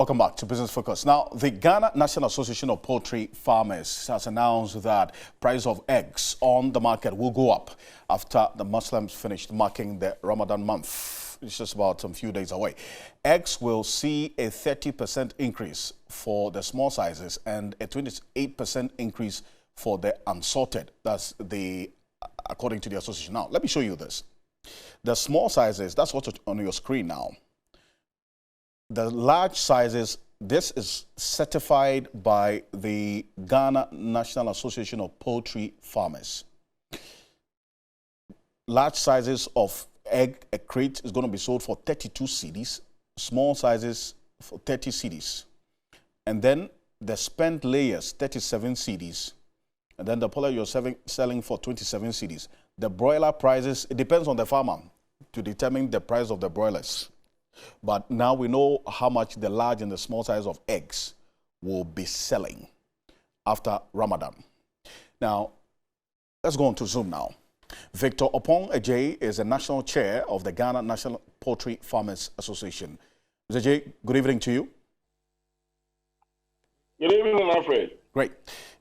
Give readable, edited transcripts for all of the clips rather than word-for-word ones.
Welcome back to Business Focus. Now, the Ghana National Association of Poultry Farmers has announced that price of eggs on the market will go up after the Muslims finished marking the Ramadan month. It's just about some few days away. Eggs will see a 30% increase for the small sizes and a 28% increase for the unsalted. That's according to the association. Now, let me show you this. The small sizes, that's what's on your screen now. The large sizes, this is certified by the Ghana National Association of Poultry Farmers. Large sizes of egg, a crate is going to be sold for 32 cedis, small sizes for 30 cedis. And then the spent layers, 37 cedis. And then the polar you're selling for 27 cedis. The broiler prices, it depends on the farmer to determine the price of the broilers. But now we know how much the large and the small size of eggs will be selling after Ramadan. Now, let's go on to Zoom now. Victor Opong Ajay is the national chair of the Ghana National Poultry Farmers Association. Mr. Ajay, good evening to you. Good evening, Alfred. Great.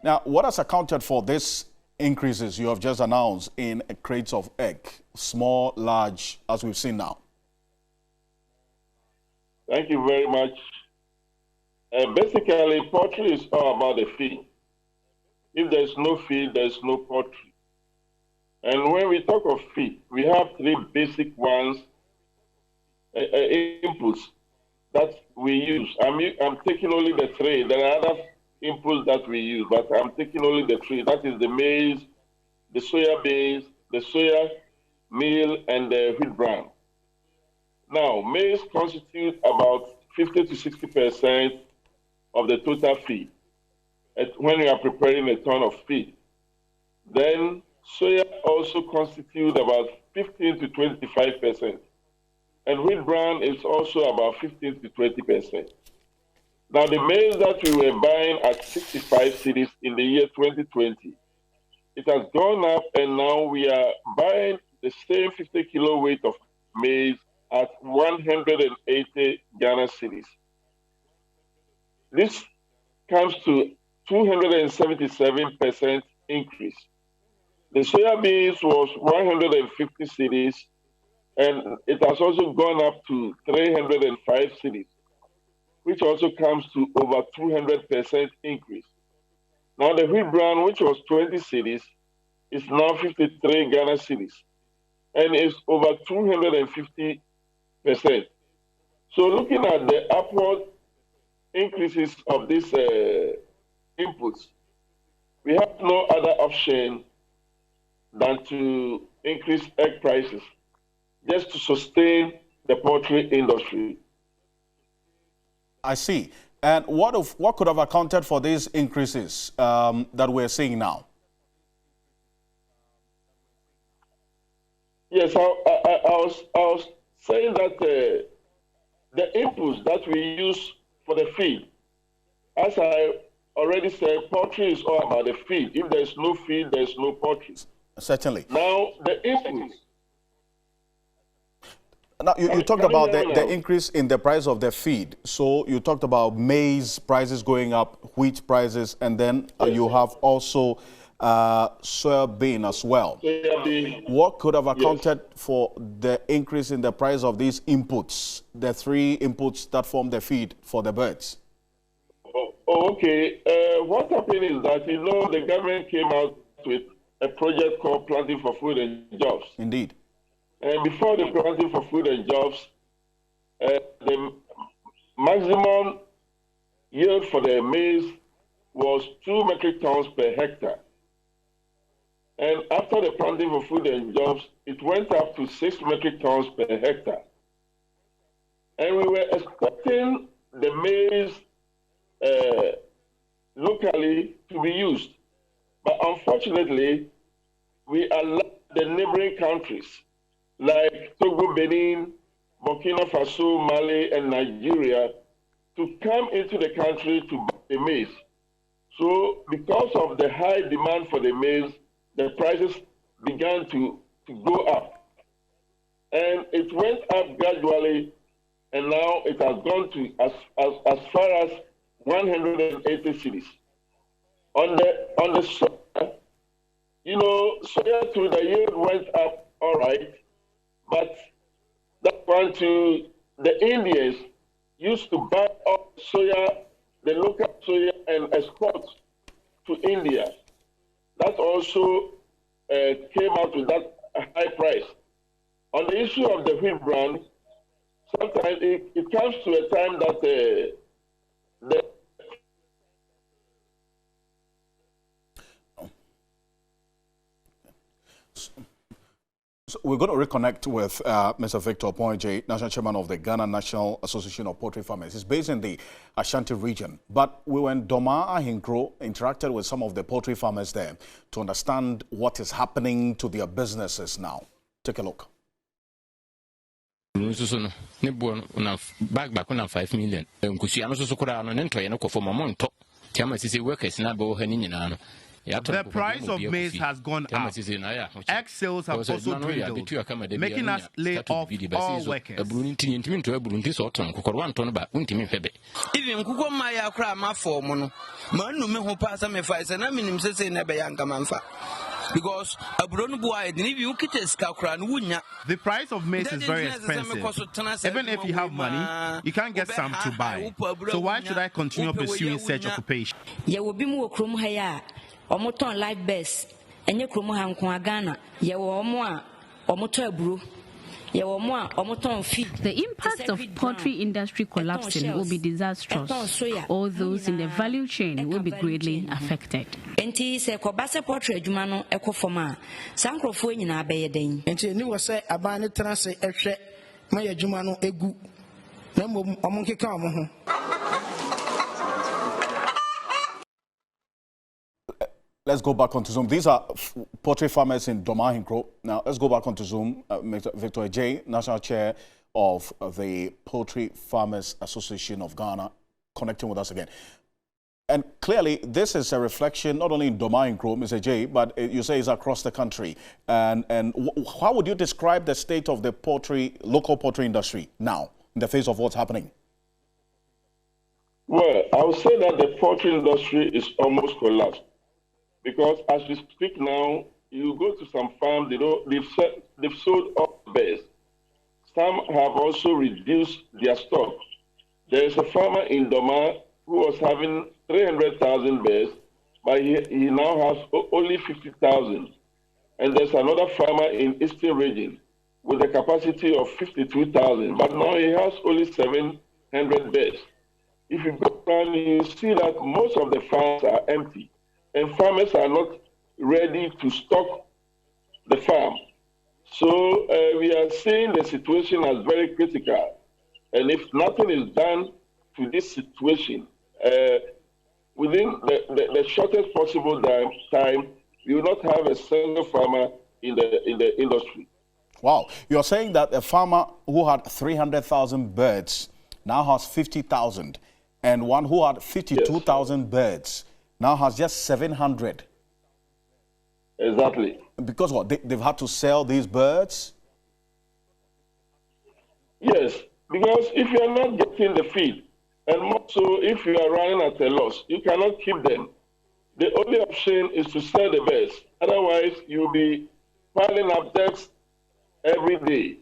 Now, what has accounted for these increases you have just announced in crates of egg, small, large, as we've seen now? Thank you very much. Basically, poultry is all about the feed. If there's no feed, there's no poultry. And when we talk of feed, we have three basic ones, inputs that we use. I'm taking only the three. There are other inputs that we use, but I'm taking only the three. That is the maize, the soya beans, the soya meal, and the wheat bran. Now, maize constitutes about 50 to 60% of the total feed when we are preparing a ton of feed. Then soya also constitutes about 15 to 25%. And wheat bran is also about 15 to 20%. Now, the maize that we were buying at 65 cedis in the year 2020, it has gone up, and now we are buying the same 50 kilo weight of maize at 180 Ghana cedis. This comes to 277% increase. The soya beans was 150 cedis, and it has also gone up to 305 cedis, which also comes to over 200% increase. Now the wheat bran, which was 20 cedis, is now 53 Ghana cedis, and is over 250%. So looking at the upward increases of these inputs, we have no other option than to increase egg prices just to sustain the poultry industry. I see. And what could have accounted for these increases that we're seeing now? Yes, I was saying that the inputs that we use for the feed, as I already said, poultry is all about the feed. If there's no feed, there's no poultry. Certainly. Now, the inputs. Now, you talked about the increase in the price of the feed. So you talked about maize prices going up, wheat prices, and then you have also soybean as well. What could have accounted for the increase in the price of these inputs, the three inputs that form the feed for the birds? Okay. What happened is that, the government came out with a project called Planting for Food and Jobs. Indeed. And before the Planting for Food and Jobs, the maximum yield for the maize was 2 metric tons per hectare. And after the Planting for Food and Jobs, it went up to 6 metric tons per hectare. And we were expecting the maize locally to be used. But unfortunately, we allowed the neighboring countries like Togo, Benin, Burkina Faso, Mali, and Nigeria to come into the country to buy the maize. So because of the high demand for the maize, the prices began to go up. And it went up gradually and now it has gone to as far as 180 cities. On the soya, soya through the yield went up all right, but that one to the Indians used to buy up soya, the local soya, and export to India. That also came out with that high price. On the issue of the wheat brand, sometimes it comes to a time that the So we're going to reconnect with Mr. Victor Poinje, National Chairman of the Ghana National Association of Poultry Farmers. He's based in the Ashanti region, but we were in Doma Ahinkro, interacted with some of the poultry farmers there to understand what is happening to their businesses now. Take a look. Back 5 million. The price of maize has gone up. Egg sales have also dwindled, making us lay off all workers. Even Kuko Maya Krama for Mono, Manu Meho Pasa me fights and I mean, say never young Kamanfa. Because a brown boy didn't even get a scalcran, wouldn't ya? The price of maize is very expensive. Even if you have money, you can't get some to buy. So why should I continue pursuing such occupation? You will be more crum haya. Omoton light best enye kromo ha nko agana ye wo omo a omoto aburo ye wo omo a omoton feed. The impact of poultry industry collapsing will be disastrous. All those in the value chain will be greatly affected. Enti se ko base poultry adwuma no ekofoma sankrofo nyina abeye den. Enti ni wo se aban ne transe ehwe ma ya adwuma no egu na mom omonkeka omo ho. Let's go back onto Zoom. These are poultry farmers in Doma Ahinkro. Now, let's go back onto Zoom. Victor J, National Chair of the Poultry Farmers Association of Ghana, connecting with us again. And clearly, this is a reflection not only in Doma Ahinkro, Mr. J, but you say it's across the country. And how would you describe the state of the local poultry industry now, in the face of what's happening? Well, I would say that the poultry industry is almost collapsed. Because as we speak now, you go to some farms, they've sold off birds. Some have also reduced their stock. There is a farmer in Doma who was having 300,000 birds, but he now has only 50,000. And there's another farmer in Eastern region with a capacity of 52,000, but now he has only 700 birds. If you go around, you see that most of the farms are empty. And farmers are not ready to stock the farm. So we are seeing the situation as very critical. And if nothing is done to this situation, within the shortest possible time, we will not have a single farmer in the industry. Wow. You're saying that a farmer who had 300,000 birds now has 50,000, and one who had 52,000 birds now has just 700. Exactly. Because what? They've had to sell these birds? Yes, because if you are not getting the feed, and also if you are running at a loss, you cannot keep them. The only option is to sell the birds. Otherwise, you'll be piling up debts every day.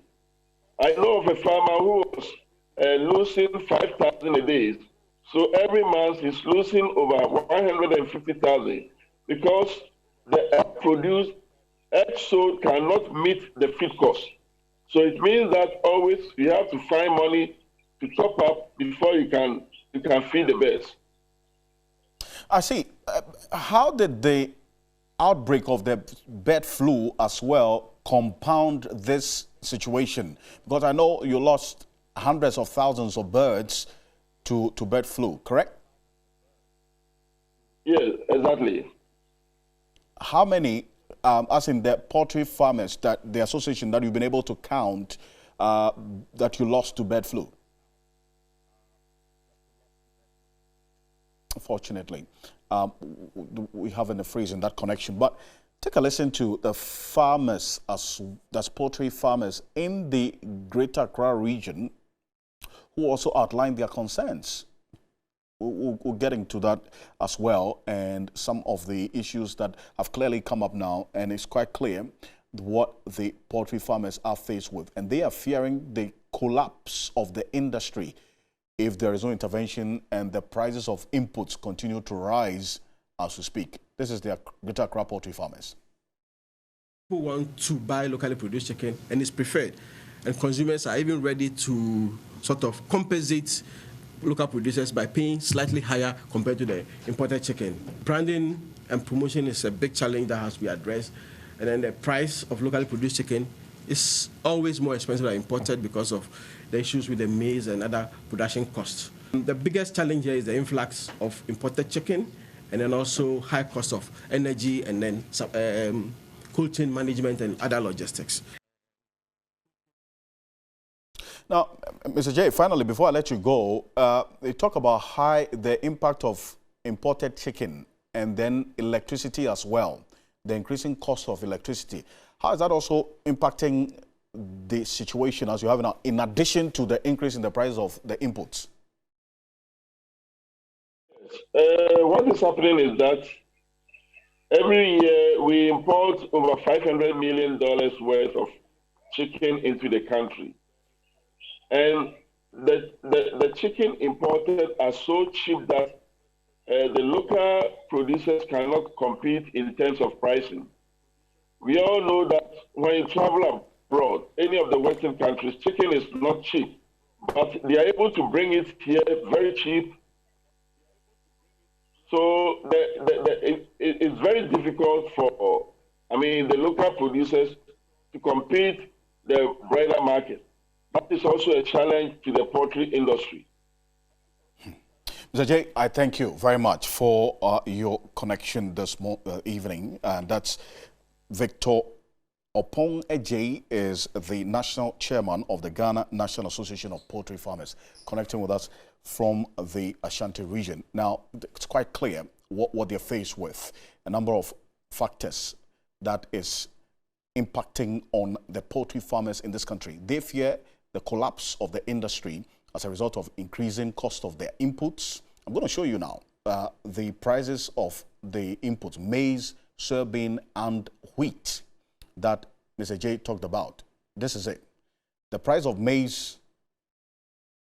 I know of a farmer who was losing 5,000 a day. So every month he's losing over 150,000 because the egg sold cannot meet the feed cost. So it means that always you have to find money to top up before you can feed the birds. I see. How did the outbreak of the bird flu as well compound this situation? Because I know you lost hundreds of thousands of birds to bird flu, correct? Yes, exactly. How many, as in the poultry farmers, that the association that you've been able to count that you lost to bird flu? Unfortunately, we haven't a freeze in that connection. But take a listen to the farmers, that's poultry farmers in the Greater Accra region, who also outlined their concerns. We'll get into that as well, and some of the issues that have clearly come up now, and it's quite clear what the poultry farmers are faced with. And they are fearing the collapse of the industry if there is no intervention and the prices of inputs continue to rise as we speak. This is the Greater Accra Poultry Farmers. People want to buy locally produced chicken, and it's preferred. And consumers are even ready to sort of compensate local producers by paying slightly higher compared to the imported chicken. Branding and promotion is a big challenge that has to be addressed. And then the price of locally produced chicken is always more expensive than imported because of the issues with the maize and other production costs. The biggest challenge here is the influx of imported chicken, and then also high cost of energy, and then cold chain management and other logistics. Now, Mr. J, finally, before I let you go, they talk about the impact of imported chicken and then electricity as well, the increasing cost of electricity. How is that also impacting the situation as you have now, in addition to the increase in the price of the inputs? What is happening is that every year we import over $500 million worth of chicken into the country. And the chicken imported are so cheap that the local producers cannot compete in terms of pricing. We all know that when you travel abroad, any of the Western countries, chicken is not cheap, but they are able to bring it here very cheap. So it's very difficult for, the local producers to compete the broiler market. That is also a challenge to the poultry industry. Mr. J, I thank you very much for your connection this evening. And that's Victor Opong Ejay, is the national chairman of the Ghana National Association of Poultry Farmers, connecting with us from the Ashanti region. Now, it's quite clear what they're faced with. A number of factors that is impacting on the poultry farmers in this country. They fear the collapse of the industry as a result of increasing cost of their inputs. I'm going to show you now the prices of the inputs, maize, soybean, and wheat that Mr. J talked about. This is it. The price of maize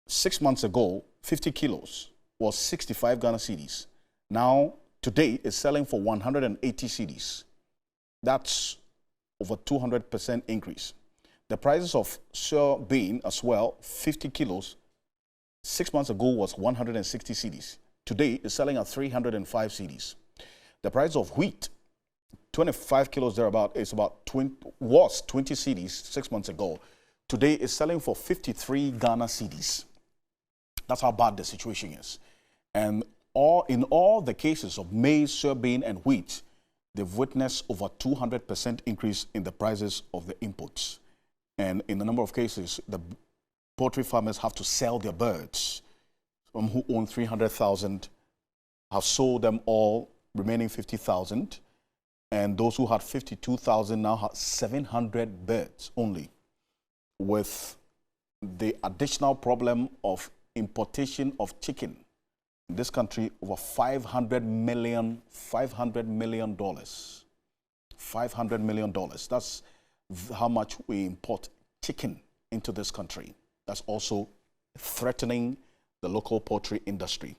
6 months ago, 50 kilos, was 65 Ghana cedis. Now, today, it's selling for 180 cedis. That's over 200% increase. The prices of soybean as well, 50 kilos, 6 months ago was 160 cedis. Today, it's selling at 305 cedis. The price of wheat, 25 kilos thereabout, was 20 cedis 6 months ago. Today, it's selling for 53 Ghana cedis. That's how bad the situation is. And in all the cases of maize, soybean, and wheat, they've witnessed over 200% increase in the prices of the inputs. And in a number of cases, the poultry farmers have to sell their birds. Some who own 300,000 have sold them all, remaining 50,000. And those who had 52,000 now have 700 birds only, with the additional problem of importation of chicken. In this country, over $500 million. $500 million. That's how much we import chicken into this country. That's also threatening the local poultry industry.